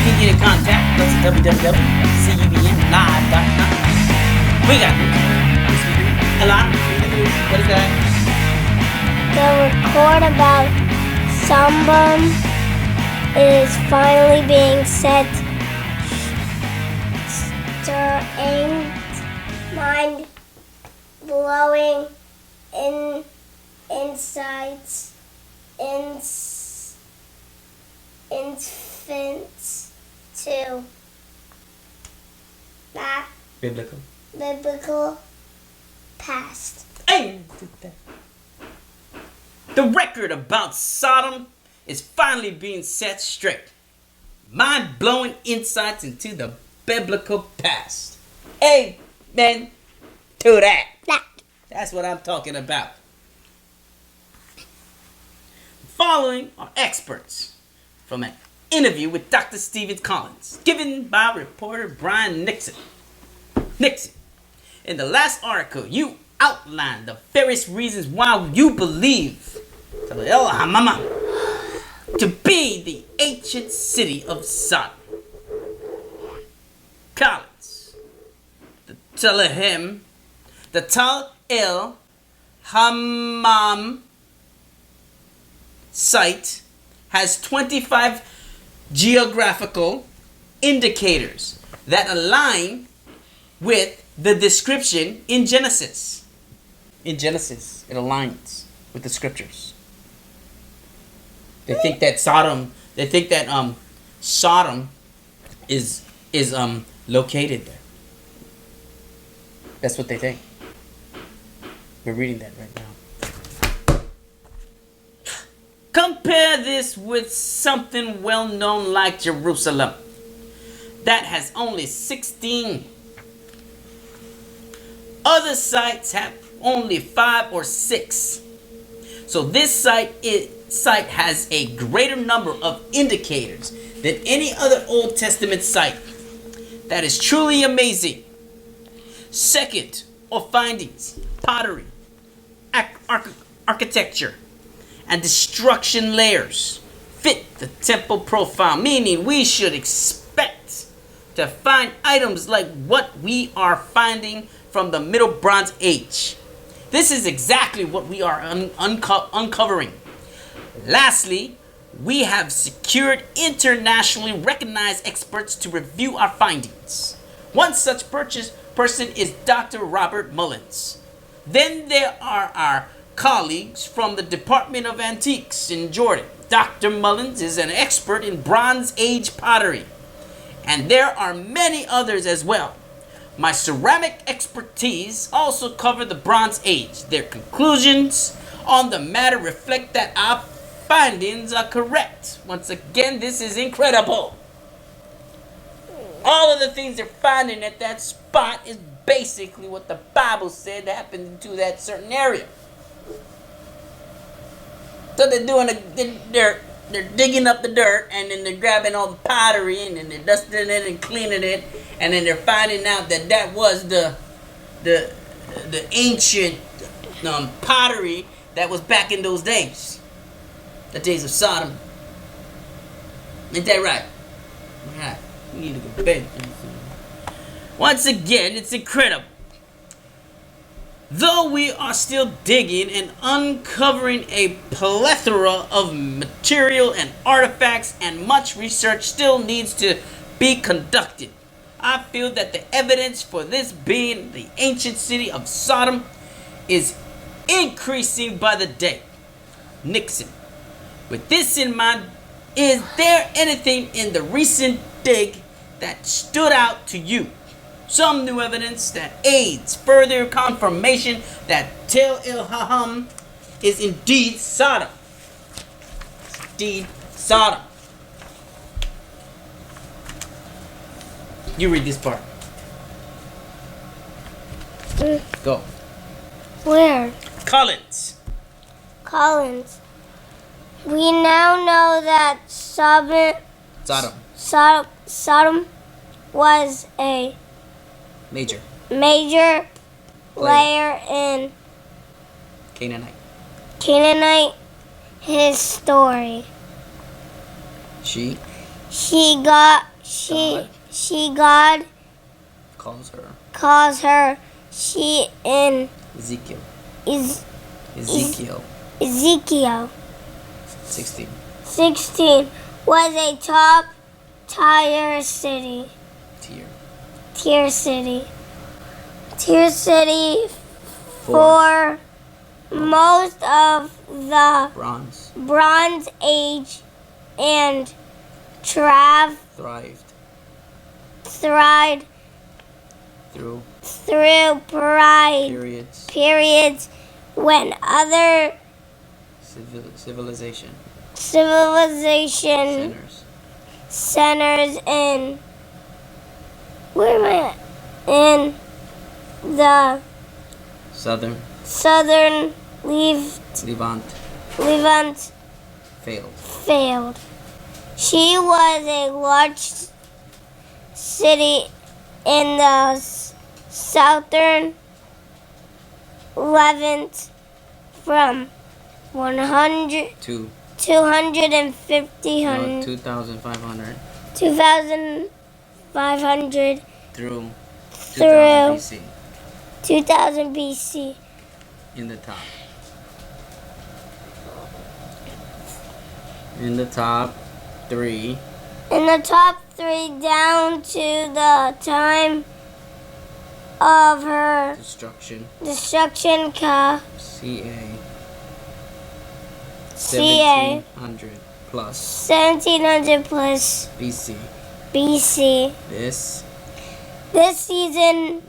can get in contact with us at www.cubnlive.com. We got a lot. What is that? The report about Sodom is finally being set. Stirring, mind-blowing insights, infants to that biblical past. Amen. The record about Sodom is finally being set straight. Mind-blowing insights into the biblical past. Amen to that. That's what I'm talking about. Following are experts from an interview with Dr. Stephen Collins, given by reporter Brian Nixon. In the last article, you outlined the various reasons why you believe Tall-el Hammam to be the ancient city of Sodom. Collins, the Tall-el Hammam site has 25 geographical indicators that align with the description in Genesis. In Genesis, it aligns with the scriptures. They think that Sodom is located there. That's what they think. We're reading that right now. Compare this with something well known like Jerusalem that has only 16. Other sites have only 5 or 6. So this site has a greater number of indicators than any other Old Testament site. That is truly amazing. Second, or findings, pottery, architecture, and destruction layers fit the temple profile, meaning we should expect to find items like what we are finding from the Middle Bronze Age. This is exactly what we are uncovering. Lastly, we have secured internationally recognized experts to review our findings. One such person is Dr. Robert Mullins. Then there are our colleagues from the Department of Antiques in Jordan. Dr. Mullins is an expert in Bronze Age pottery. And there are many others as well. My ceramic expertise also cover the Bronze Age. Their conclusions on the matter reflect that our findings are correct. Once again, this is incredible. All of the things they're finding at that spot is basically what the Bible said happened to that certain area. So they're digging up the dirt, and then they're grabbing all the pottery, and then they're dusting it and cleaning it, and then they're finding out that that was the ancient pottery that was back in those days, the days of Sodom. Ain't that right? Right. We need to go to bed. Once again, it's incredible. Though we are still digging and uncovering a plethora of material and artifacts, and much research still needs to be conducted, I feel that the evidence for this being the ancient city of Sodom is increasing by the day. Nixon, with this in mind, is there anything in the recent dig that stood out to you? Some new evidence that aids further confirmation that Tall-el Hammam is indeed Sodom. Indeed Sodom. You read this part. Go. Where? Collins. We now know that Sodom was a Major player in Canaanite history. She God calls her she in Ezekiel. is Ezekiel Ezekiel 16. 16 was a top tier city. Tier city. Tier city for most of the Bronze Age and thrived through periods when other civilization centers in in the southern Levant failed. She was a large city in the southern Levant from 2,500 through 2000 BC. In the top three. Down to the time of her destruction CA 1700 plus BC. This season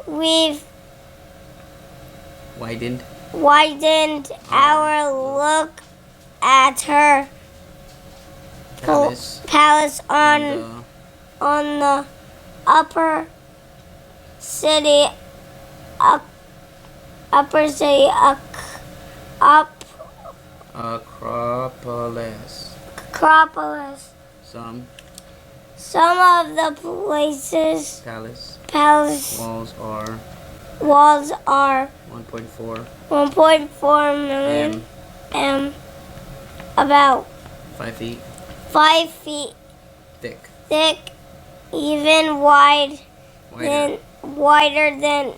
we've widened our look at her palace on the upper city Acropolis. Some of the places palace walls are 1.4 million about 5 feet thick, even wider than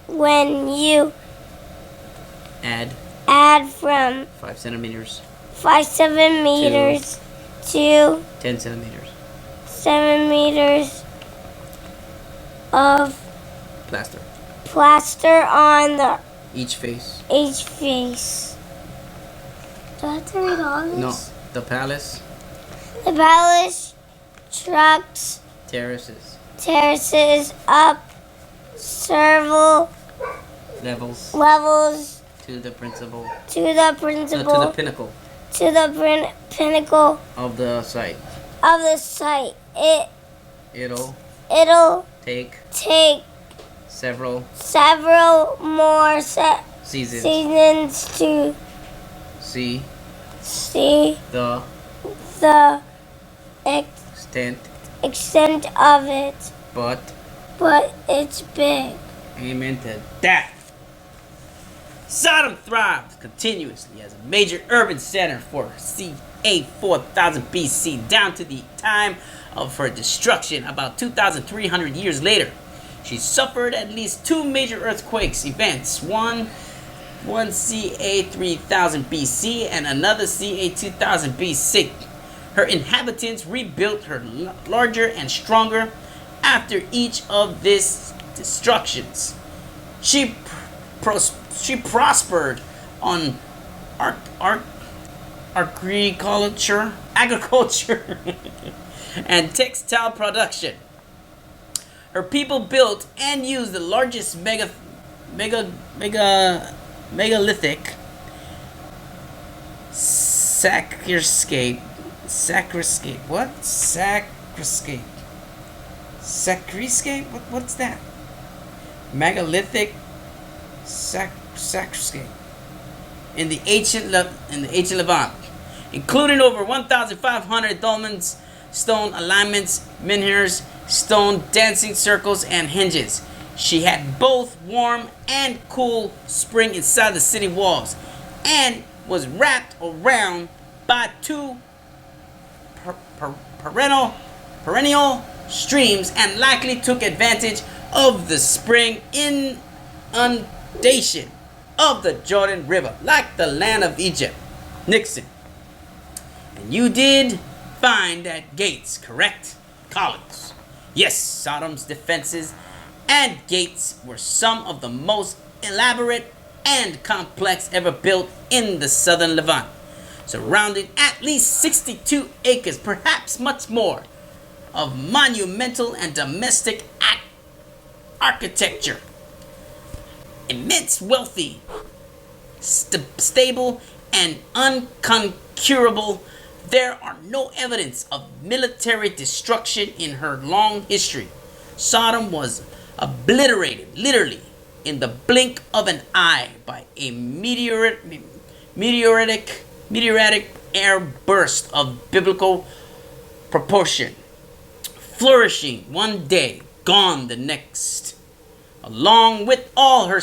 when you add from 5 centimeters to 10 centimeters of plaster on each face. Do I have to read all this? No, the palace trucks terraces up several levels to the pinnacle of the site. It'll take several more seasons to see the extent of it, but it's big. Amen to that. Sodom thrived continuously as a major urban center for CA 4000 BC down to the time of her destruction about 2,300 years later. She suffered at least 2 major earthquakes events, one CA 3000 BC and another CA 2000 BC. Her inhabitants rebuilt her larger and stronger after each of these destructions. She prospered on agriculture and textile production. Her people built and used the largest megalithic sacriscape. What's that? Megalithic sacriscape in the ancient Levant, including over 1,500 dolmens, stone alignments, menhirs, stone dancing circles, and hinges. She had both warm and cool spring inside the city walls, and was wrapped around by 2 perennial perennial streams and likely took advantage of the spring inundation of the Jordan River, like the land of Egypt. Nixon. And you did find at gates, correct? Collins. Yes, Sodom's defenses and gates were some of the most elaborate and complex ever built in the southern Levant, surrounding at least 62 acres, perhaps much more, of monumental and domestic architecture. Immense, wealthy, stable, and unconquerable. There are no evidence of military destruction in her long history. Sodom was obliterated, literally, in the blink of an eye by a meteoritic air burst of biblical proportion. Flourishing one day, gone the next. Along with all her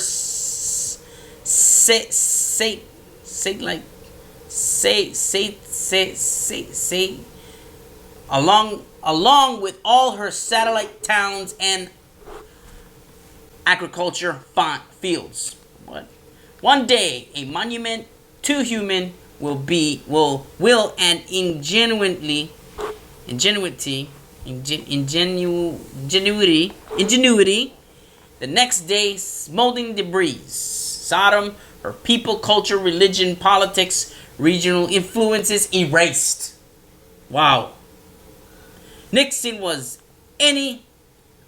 along with all her satellite towns and agriculture fields. What? One day, a monument to human ingenuity. The next day, smoldering debris. Sodom, her people, culture, religion, politics, regional influences erased. Wow. Nixon was any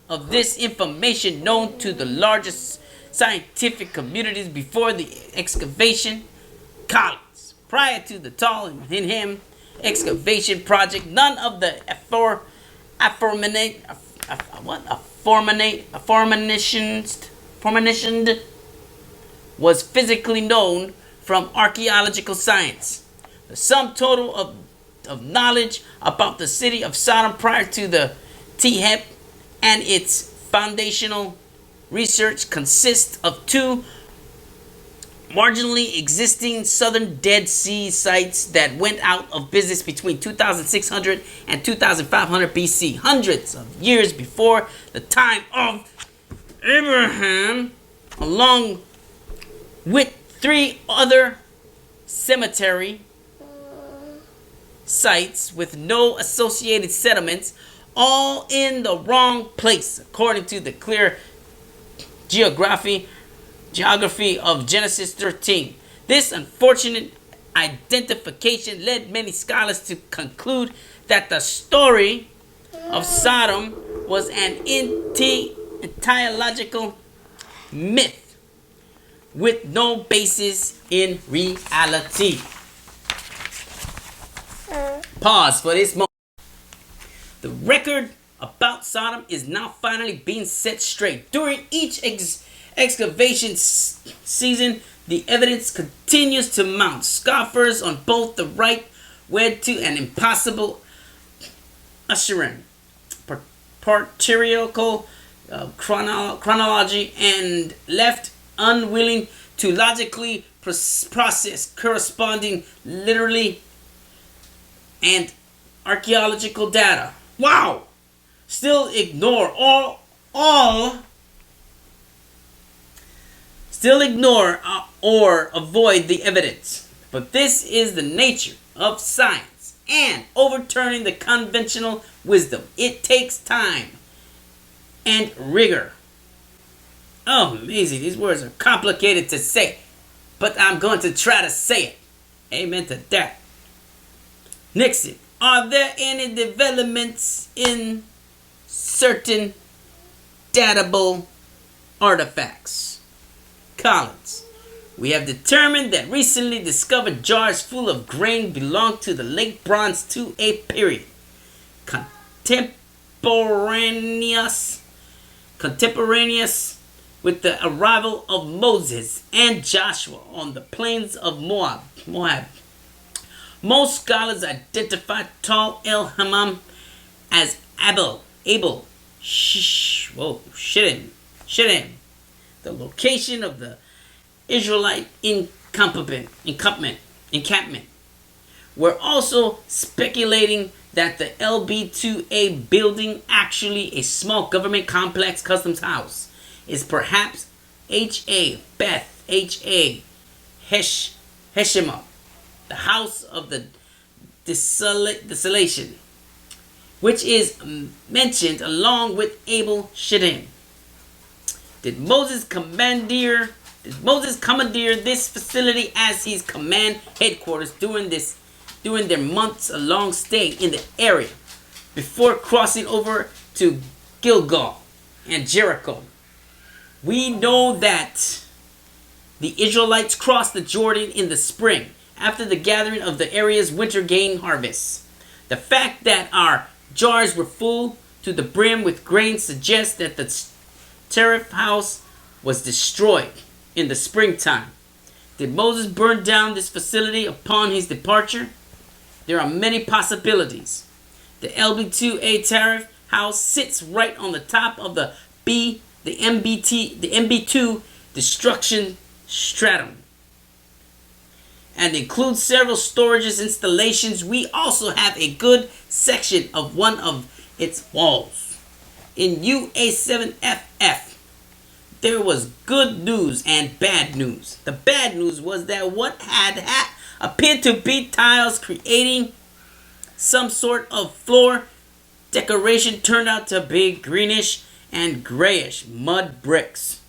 of this information known to the largest scientific communities before the excavation? Collins. Prior to the Tall-el Hammam excavation project, none of the aforementioned was physically known from archaeological science. The sum total of knowledge about the city of Sodom prior to the TeHEP and its foundational research consists of two marginally existing southern Dead Sea sites that went out of business between 2600 and 2500 BC, hundreds of years before the time of Abraham, along with three other cemetery sites with no associated settlements, all in the wrong place, according to the clear geography of Genesis 13. This unfortunate identification led many scholars to conclude that the story of Sodom was an entomological myth with no basis in reality. Pause for this moment. The record about Sodom is now finally being set straight. During each excavation season, the evidence continues to mount. Scoffers on both the right wed to an impossible assurance, patriarchal chronology, and left unwilling to logically process corresponding literally and archaeological data. Wow! Still ignore or avoid the evidence. But this is the nature of science and overturning the conventional wisdom. It takes time and rigor. Oh, amazing. These words are complicated to say, but I'm going to try to say it. Amen to that. Nixon, are there any developments in certain datable artifacts? Collins, we have determined that recently discovered jars full of grain belong to the late Bronze 2A period, contemporaneous with the arrival of Moses and Joshua on the plains of Moab. Most scholars identify Tall-el Hammam as Shittim, the location of the Israelite encampment. We're also speculating that the LB2A building, actually a small government complex customs house, is perhaps H.A. Beth H.A. Heshima, the house of the desolation, which is mentioned along with Abel Shittim. Did Moses commandeer this facility as his command headquarters during their months-long stay in the area before crossing over to Gilgal and Jericho? We know that the Israelites crossed the Jordan in the spring after the gathering of the area's winter grain harvest. The fact that our jars were full to the brim with grain suggests that the TeHEP house was destroyed in the springtime. Did Moses burn down this facility upon his departure? There are many possibilities. The LB2A TeHEP house sits right on the top of the MB2 destruction stratum and includes several storage installations. We also have a good section of one of its walls. In UA7FF, there was good news and bad news. The bad news was that what had appeared to be tiles creating some sort of floor decoration turned out to be greenish and grayish mud bricks.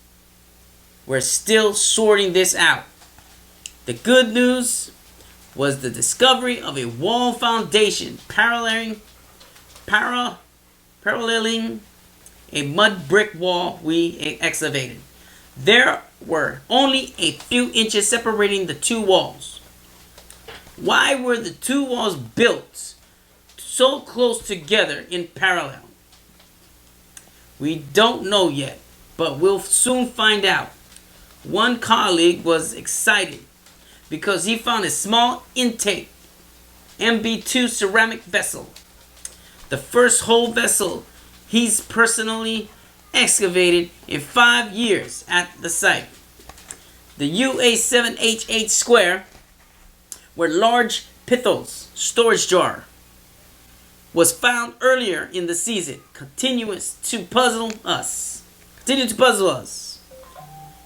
We're still sorting this out. The good news was the discovery of a wall foundation paralleling a mud brick wall we excavated. There were only a few inches separating the two walls. Why were the two walls built so close together in parallel? We don't know yet, but we'll soon find out. One colleague was excited because he found a small intake MB2 ceramic vessel, the first whole vessel he's personally excavated in 5 years at the site. The UA7H8 square, where large pithos storage jar was found earlier in the season, continues to puzzle us.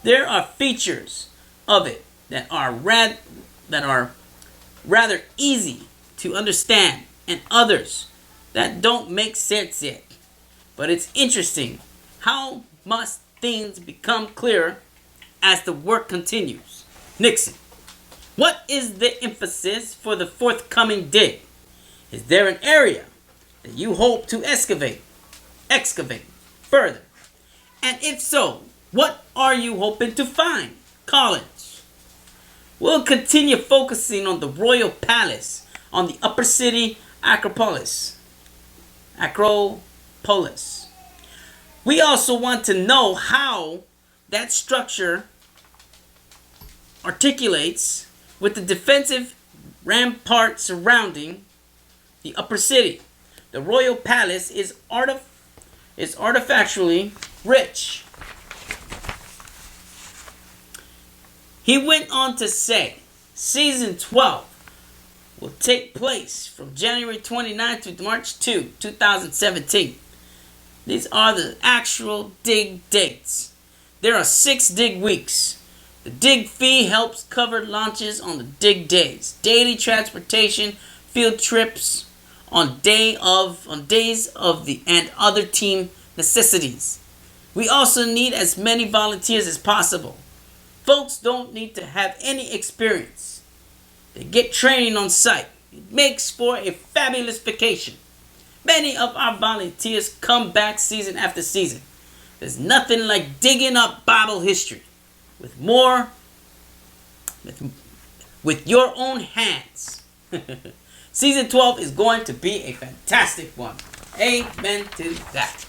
There are features of it that are rather easy to understand, and others that don't make sense yet. But it's interesting how must things become clearer as the work continues. Nixon, what is the emphasis for the forthcoming dig? Is there an area that you hope to excavate further? And if so, what are you hoping to find? College. We'll continue focusing on the Royal Palace on the Upper City Acropolis. We also want to know how that structure articulates with the defensive rampart surrounding the Upper City. The Royal Palace is artifactually rich. He went on to say, Season 12 will take place from January 29th to March 2, 2017. These are the actual dig dates. There are 6 dig weeks. The dig fee helps cover launches on the dig days, daily transportation, field trips on days of the and other team necessities. We also need as many volunteers as possible. Folks don't need to have any experience. They get training on site. It makes for a fabulous vacation. Many of our volunteers come back season after season. There's nothing like digging up Bible history with your own hands. Season 12 is going to be a fantastic one. Amen to that.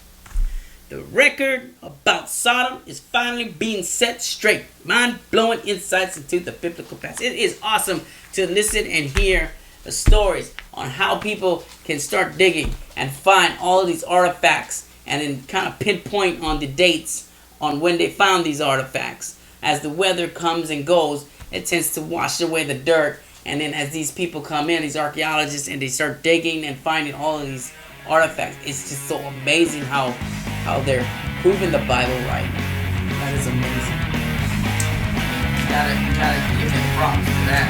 The record about Sodom is finally being set straight. Mind-blowing insights into the biblical past. It is awesome to listen and hear the stories on how people can start digging and find all of these artifacts and then kind of pinpoint on the dates on when they found these artifacts. As the weather comes and goes, it tends to wash away the dirt And then as these people come in, these archaeologists, and they start digging and finding all of these artifacts, it's just so amazing how they're proving the Bible right. That is amazing. You gotta give them props for that.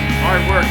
It's hard work.